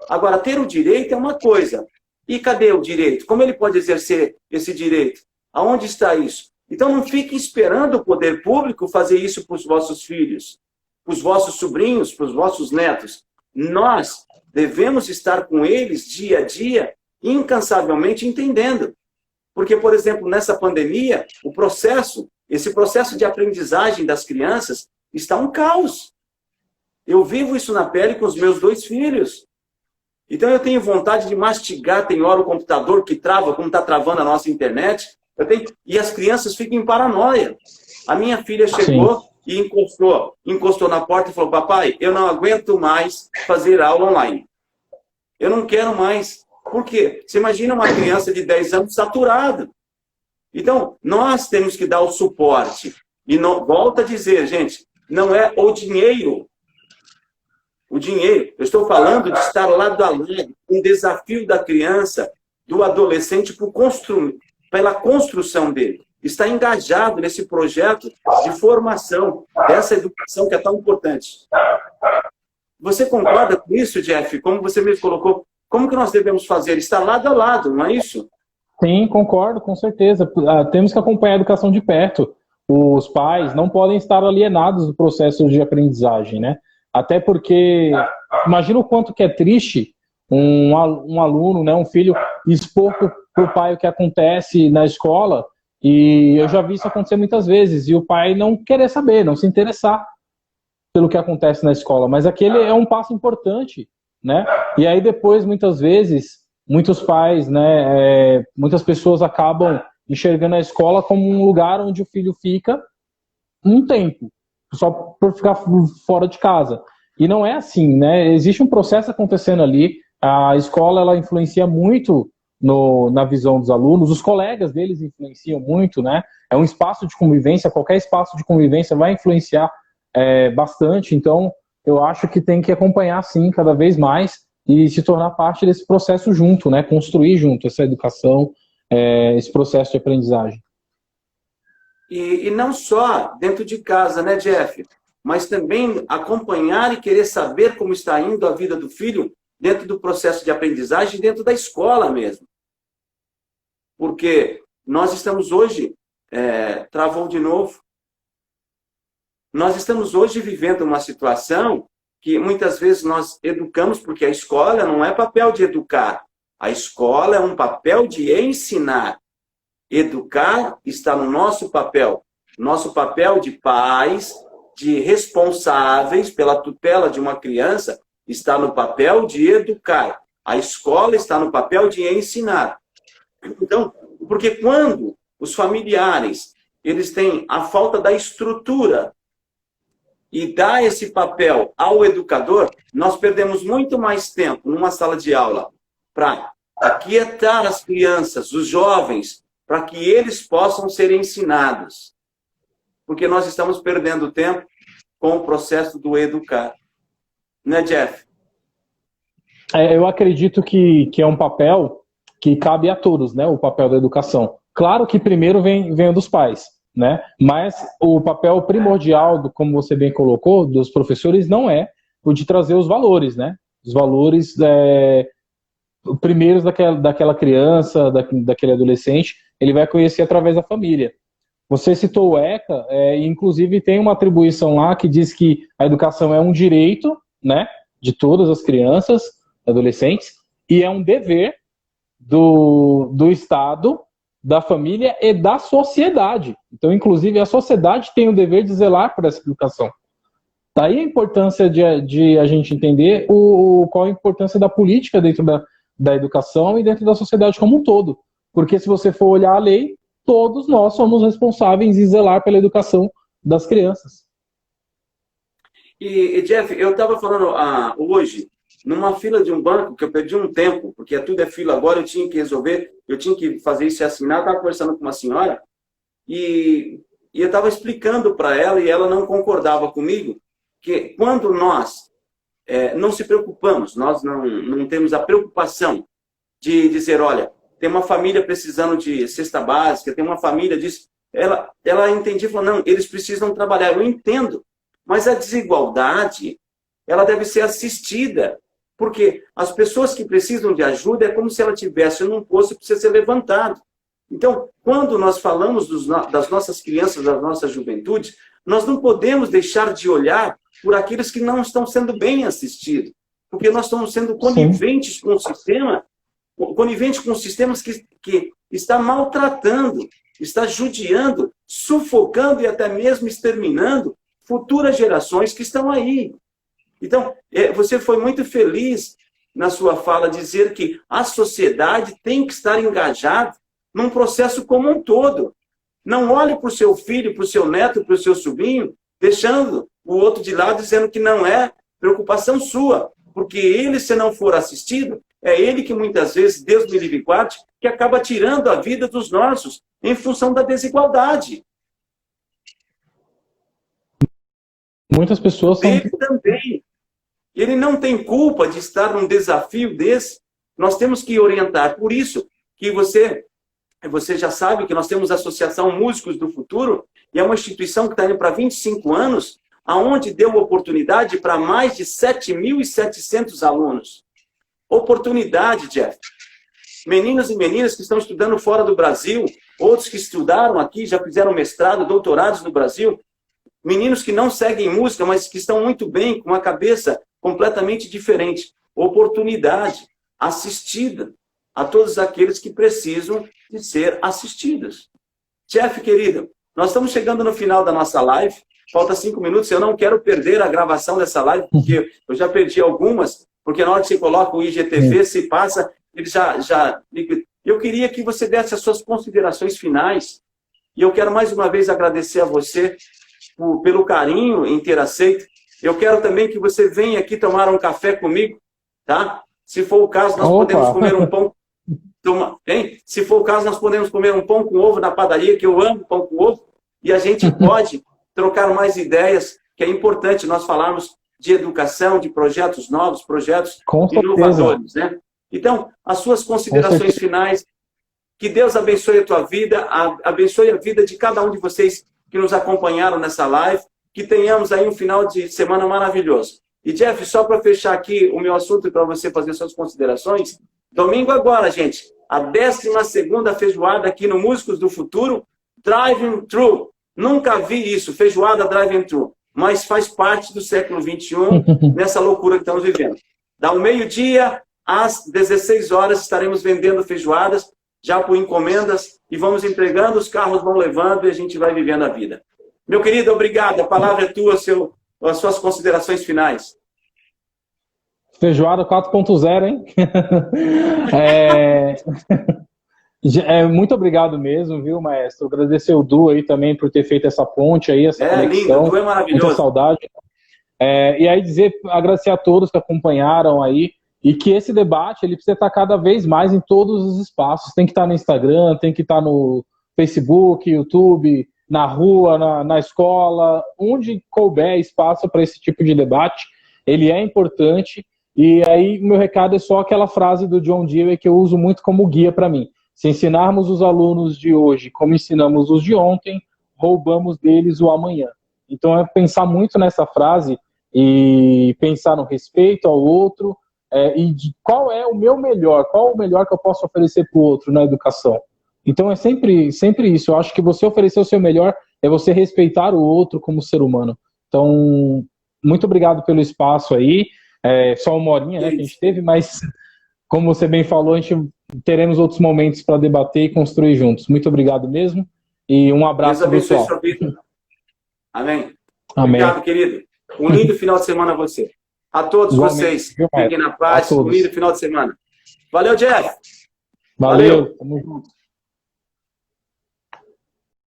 Agora, ter o direito é uma coisa. E cadê o direito? Como ele pode exercer esse direito? Aonde está isso? Então não fiquem esperando o poder público fazer isso para os vossos filhos, para os vossos sobrinhos, para os vossos netos. Nós devemos estar com eles dia a dia, incansavelmente entendendo. Porque, por exemplo, nessa pandemia, esse processo de aprendizagem das crianças está um caos. Eu vivo isso na pele com os meus 2 filhos. Então eu tenho vontade de mastigar, tem hora o computador que trava, como está travando a nossa internet, e as crianças ficam em paranoia. A minha filha chegou e encostou na porta e falou: papai, eu não aguento mais fazer aula online. Eu não quero mais. Por quê? Você imagina uma criança de 10 anos saturada. Então, nós temos que dar o suporte. E volto a dizer, gente, não é o dinheiro. O dinheiro, eu estou falando de estar lado a lado, um desafio da criança, do adolescente, pela construção dele. Está engajado nesse projeto de formação, dessa educação que é tão importante. Você concorda com isso, Jeff? Como você mesmo colocou, como que nós devemos fazer? Estar lado a lado, não é isso? Sim, concordo, com certeza. Temos que acompanhar a educação de perto. Os pais não podem estar alienados do processo de aprendizagem, né? Até porque, imagina o quanto que é triste um aluno, né, um filho, expor para o pai o que acontece na escola, e eu já vi isso acontecer muitas vezes, e o pai não querer saber, não se interessar pelo que acontece na escola. Mas aquele é um passo importante, né? E aí depois, muitas vezes, muitos pais, né, muitas pessoas acabam enxergando a escola como um lugar onde o filho fica um tempo, só por ficar fora de casa. E não é assim, né? Existe um processo acontecendo ali. A escola, ela influencia muito na visão dos alunos, os colegas deles influenciam muito, né? É um espaço de convivência, qualquer espaço de convivência vai influenciar bastante. Então, eu acho que tem que acompanhar, sim, cada vez mais e se tornar parte desse processo junto, né? Construir junto essa educação, esse processo de aprendizagem. E não só dentro de casa, né, Jeff? Mas também acompanhar e querer saber como está indo a vida do filho dentro do processo de aprendizagem, dentro da escola mesmo. Porque nós estamos hoje travou de novo. Nós estamos hoje vivendo uma situação que muitas vezes nós educamos, porque a escola não é papel de educar. A escola é um papel de ensinar. Educar está no nosso papel. Nosso papel de pais, de responsáveis pela tutela de uma criança, está no papel de educar. A escola está no papel de ensinar. Então, porque quando os familiares, eles têm a falta da estrutura e dá esse papel ao educador, nós perdemos muito mais tempo numa sala de aula para aquietar as crianças, os jovens, para que eles possam ser ensinados. Porque nós estamos perdendo tempo com o processo do educar. Né, Jeff? Eu acredito que é um papel que cabe a todos, né? O papel da educação. Claro que primeiro vem dos pais, né? Mas o papel primordial, como você bem colocou, dos professores não é o de trazer os valores, né? Os valores primeiros daquela criança, daquele adolescente, ele vai conhecer através da família. Você citou o ECA, inclusive tem uma atribuição lá que diz que a educação é um direito, né, de todas as crianças, adolescentes, e é um dever do Estado, da família e da sociedade. Então, inclusive, a sociedade tem o dever de zelar por essa educação. Daí a importância de a gente entender qual a importância da política dentro da educação e dentro da sociedade como um todo. Porque se você for olhar a lei, todos nós somos responsáveis em zelar pela educação das crianças. E Jeff, eu estava falando hoje, numa fila de um banco, que eu perdi um tempo, porque tudo é fila agora, eu tinha que resolver, eu tinha que fazer isso e assinar, estava conversando com uma senhora, e eu estava explicando para ela, e ela não concordava comigo, que quando nós não se preocupamos, nós não temos a preocupação de dizer, olha, tem uma família precisando de cesta básica, tem uma família disso. Ela entendia e falou, não, eles precisam trabalhar. Eu entendo, mas a desigualdade, ela deve ser assistida, porque as pessoas que precisam de ajuda é como se ela tivesse num poço e precisa ser levantado. Então, quando nós falamos das nossas crianças, das nossas juventudes, nós não podemos deixar de olhar por aqueles que não estão sendo bem assistidos, porque nós estamos sendo coniventes com o sistema, conivente com sistemas que está maltratando, está judiando, sufocando e até mesmo exterminando futuras gerações que estão aí. Então, você foi muito feliz na sua fala dizer que a sociedade tem que estar engajada num processo como um todo. Não olhe para o seu filho, para o seu neto, para o seu sobrinho, deixando o outro de lado, dizendo que não é preocupação sua, porque ele, se não for assistido, é ele que muitas vezes, Deus me livre e guarde, que acaba tirando a vida dos nossos em função da desigualdade. Muitas pessoas Ele também. Ele não tem culpa de estar num desafio desse. Nós temos que orientar. Por isso que você já sabe que nós temos a Associação Músicos do Futuro, e é uma instituição que está indo para 25 anos, aonde deu oportunidade para mais de 7.700 alunos. Oportunidade, Jeff. Meninos e meninas que estão estudando fora do Brasil, outros que estudaram aqui, já fizeram mestrado, doutorados no Brasil, meninos que não seguem música, mas que estão muito bem, com uma cabeça completamente diferente. Oportunidade assistida a todos aqueles que precisam de ser assistidos. Jeff, querido, nós estamos chegando no final da nossa live, falta 5 minutos, eu não quero perder a gravação dessa live, porque eu já perdi algumas, porque na hora que você coloca o IGTV, se passa, ele já... Eu queria que você desse as suas considerações finais, e eu quero mais uma vez agradecer a você pelo carinho em ter aceito. Eu quero também que você venha aqui tomar um café comigo, tá? Se for o caso, nós podemos comer um pão. Se for o caso, nós podemos comer um pão com ovo na padaria, que eu amo pão com ovo, e a gente pode trocar mais ideias, que é importante nós falarmos de educação, de projetos novos, projetos inovadores, né? Então, as suas considerações finais, que Deus abençoe a tua vida, abençoe a vida de cada um de vocês que nos acompanharam nessa live, que tenhamos aí um final de semana maravilhoso. E, Jeff, só para fechar aqui o meu assunto e para você fazer suas considerações, domingo agora, gente, a 12ª feijoada aqui no Músicos do Futuro, Drive-thru. Nunca vi isso, feijoada drive-thru. Mas faz parte do século XXI, nessa loucura que estamos vivendo. Dá um meio-dia, às 16 horas, estaremos vendendo feijoadas, já por encomendas, e vamos entregando, os carros vão levando e a gente vai vivendo a vida. Meu querido, obrigado. A palavra é tua, as suas considerações finais. Feijoada 4.0, hein? Muito obrigado mesmo, viu, maestro? Agradecer o Du aí também por ter feito essa ponte aí, essa conexão. Lindo, o Du é maravilhoso. Muita saudade. E aí agradecer a todos que acompanharam aí, e que esse debate ele precisa estar cada vez mais em todos os espaços. Tem que estar no Instagram, tem que estar no Facebook, YouTube, na rua, na escola, onde couber espaço para esse tipo de debate. Ele é importante. E aí o meu recado é só aquela frase do John Dewey que eu uso muito como guia para mim. Se ensinarmos os alunos de hoje como ensinamos os de ontem, roubamos deles o amanhã. Então é pensar muito nessa frase e pensar no respeito ao outro, e de qual é o meu melhor, qual o melhor que eu posso oferecer para o outro na educação. Então é sempre isso. Eu acho que você oferecer o seu melhor é você respeitar o outro como ser humano. Então, muito obrigado pelo espaço aí. Só uma horinha, né, que a gente teve, mas como você bem falou, a gente teremos outros momentos para debater e construir juntos. Muito obrigado mesmo e um abraço, pessoal. Amém. Amém. Obrigado, querido. Um lindo final de semana a você. A todos vocês, fiquem na paz. Um lindo final de semana. Valeu, Jeff. Valeu. Tamo junto.